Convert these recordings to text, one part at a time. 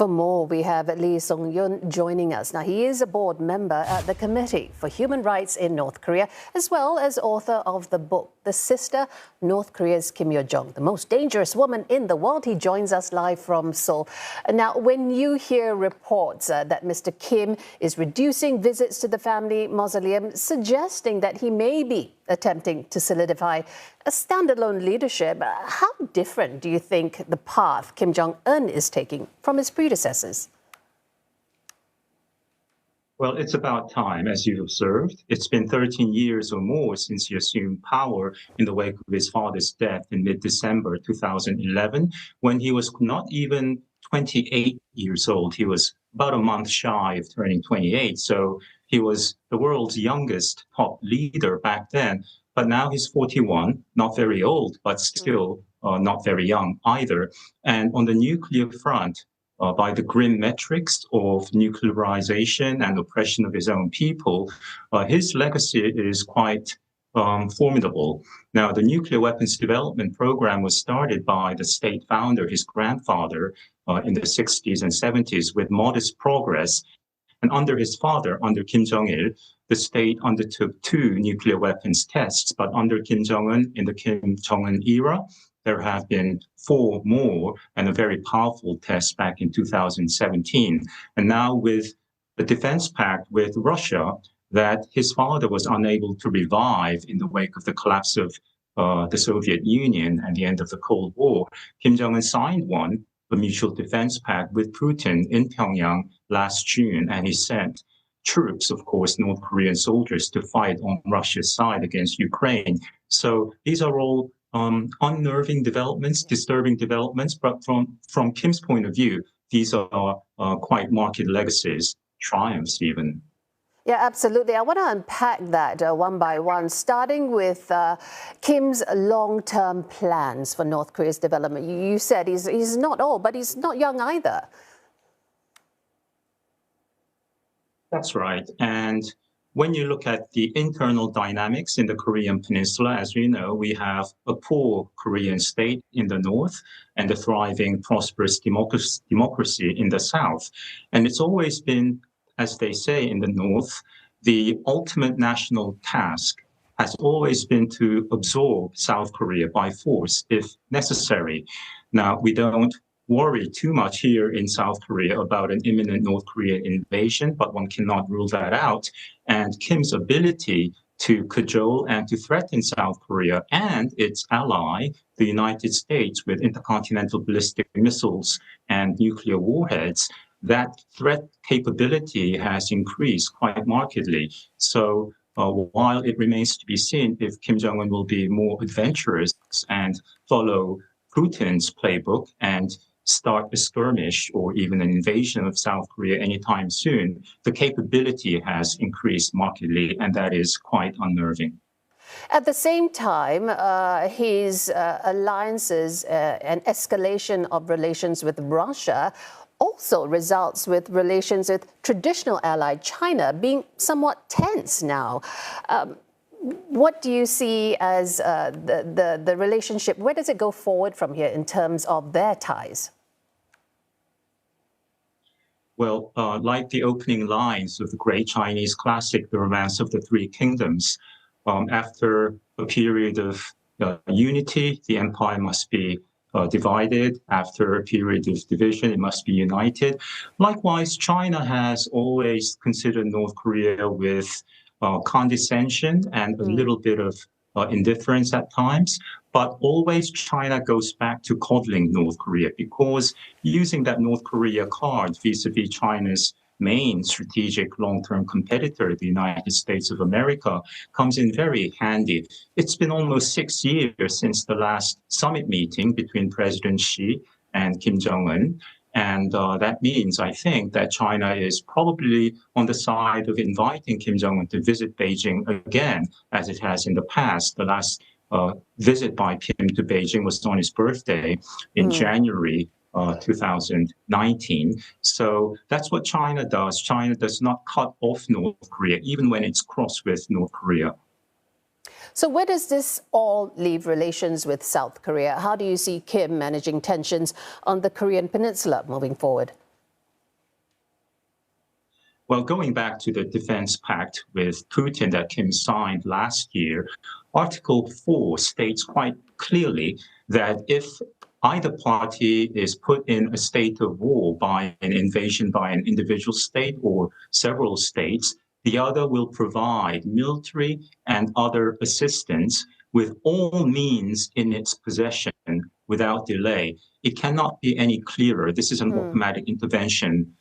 For more, we have Lee Sung-yoon joining us. Now, he is a board member at the Committee for Human Rights in North Korea, as well as author of the book, The Sister, North Korea's Kim Jong Un, the most dangerous woman in the world. He joins us live from Seoul. Now, when you hear reports that Mr. Kim is reducing visits to the family mausoleum, suggesting that he may be attempting to solidify a standalone leadership, how different do you think the path Kim Jong Un is taking from his predecessors? Well, it's about time, as you observed. It's been 13 years or more since he assumed power in the wake of his father's death in mid-December 2011, when he was not even 28 years old. He was about a month shy of turning 28. So he was the world's youngest top leader back then. But now he's 41, not very old, but still not very young either. And on the nuclear front, by the grim metrics of nuclearization and oppression of his own people, his legacy is quite formidable. Now, the nuclear weapons development program was started by the state founder, his grandfather, in the 60s and 70s with modest progress. And under his father, under Kim Jong-il, the state undertook 2 nuclear weapons tests. But under Kim Jong-un, in the Kim Jong-un era, there have been 4 more and a very powerful test back in 2017. And now with the defense pact with Russia that his father was unable to revive in the wake of the collapse of the Soviet Union and the end of the Cold War, Kim Jong-un signed one, the Mutual Defense Pact with Putin in Pyongyang last June, and he sent troops, of course, North Korean soldiers, to fight on Russia's side against Ukraine. So these are all unnerving developments, disturbing developments, but from Kim's point of view, these are quite marked legacies, triumphs even. Yeah, absolutely. I want to unpack that one by one, starting with Kim's long-term plans for North Korea's development. You said he's not old, but he's not young either. That's right. And when you look at the internal dynamics in the Korean peninsula, as we know, we have a poor Korean state in the north and a thriving, prosperous democracy in the south. And it's always been, as they say in the north, the ultimate national task has always been to absorb South Korea by force if necessary. Now, we don't worry too much here in South Korea about an imminent North Korean invasion, but one cannot rule that out. And Kim's ability to cajole and to threaten South Korea and its ally, the United States, with intercontinental ballistic missiles and nuclear warheads, that threat capability has increased quite markedly. So while it remains to be seen if Kim Jong-un will be more adventurous and follow Putin's playbook and start a skirmish or even an invasion of South Korea anytime soon, the capability has increased markedly, and that is quite unnerving. At the same time, his alliances and escalation of relations with Russia also results with relations with traditional ally China being somewhat tense now. What do you see as the relationship? Where does it go forward from here in terms of their ties? Well, like the opening lines of the great Chinese classic, The Romance of the Three Kingdoms, after a period of unity, the empire must be divided. After a period of division, it must be united. Likewise, China has always considered North Korea with condescension and a little bit of indifference at times, but always China goes back to coddling North Korea, because using that North Korea card vis-a-vis China's main strategic long-term competitor, the United States of America, comes in very handy. It's been almost 6 years since the last summit meeting between President Xi and Kim Jong-un. And that means, I think, that China is probably on the side of inviting Kim Jong-un to visit Beijing again, as it has in the past. The last visit by Kim to Beijing was on his birthday in January 2019. So that's what China does. China does not cut off North Korea, even when it's cross with North Korea. So where does this all leave relations with South Korea? How do you see Kim managing tensions on the Korean peninsula moving forward? Well, going back to the defense pact with Putin that Kim signed last year, Article 4 states quite clearly that if either party is put in a state of war by an invasion by an individual state or several states, the other will provide military and other assistance with all means in its possession without delay. It cannot be any clearer. This is an automatic intervention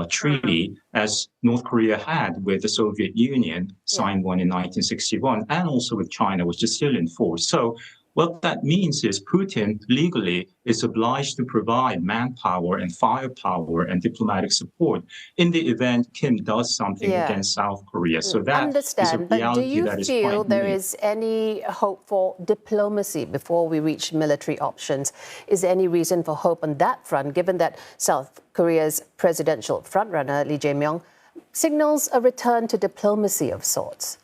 treaty, as North Korea had with the Soviet Union, signed one in 1961, and also with China, which is still in force. So what that means is Putin legally is obliged to provide manpower and firepower and diplomatic support in the event Kim does something against South Korea. So that is a reality that is quite Do you feel there is any hope for diplomacy before we reach military options? Is there any reason for hope on that front, given that South Korea's presidential frontrunner, Lee Jae-myung, signals a return to diplomacy of sorts?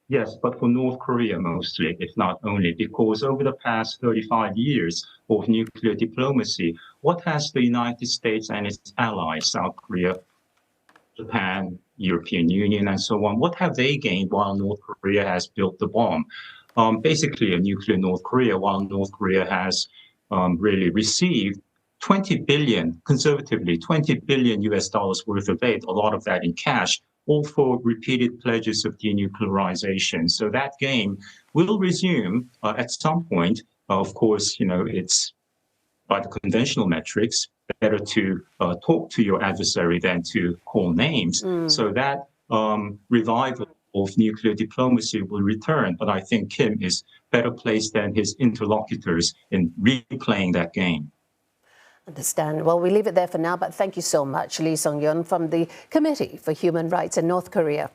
Yes, but for North Korea mostly, if not only, because over the past 35 years of nuclear diplomacy, what has the United States and its allies, South Korea, Japan, European Union, and so on, what have they gained while North Korea has built the bomb? Basically, a nuclear North Korea, while North Korea has really received 20 billion, conservatively, 20 billion US dollars worth of aid, a lot of that in cash, all for repeated pledges of denuclearization. So that game will resume at some point. Of course, it's by the conventional metrics, better to talk to your adversary than to call names. So that revival of nuclear diplomacy will return. But I think Kim is better placed than his interlocutors in replaying that game. Understand. Well, we leave it there for now, but thank you so much, Lee Sung-yoon from the Committee for Human Rights in North Korea.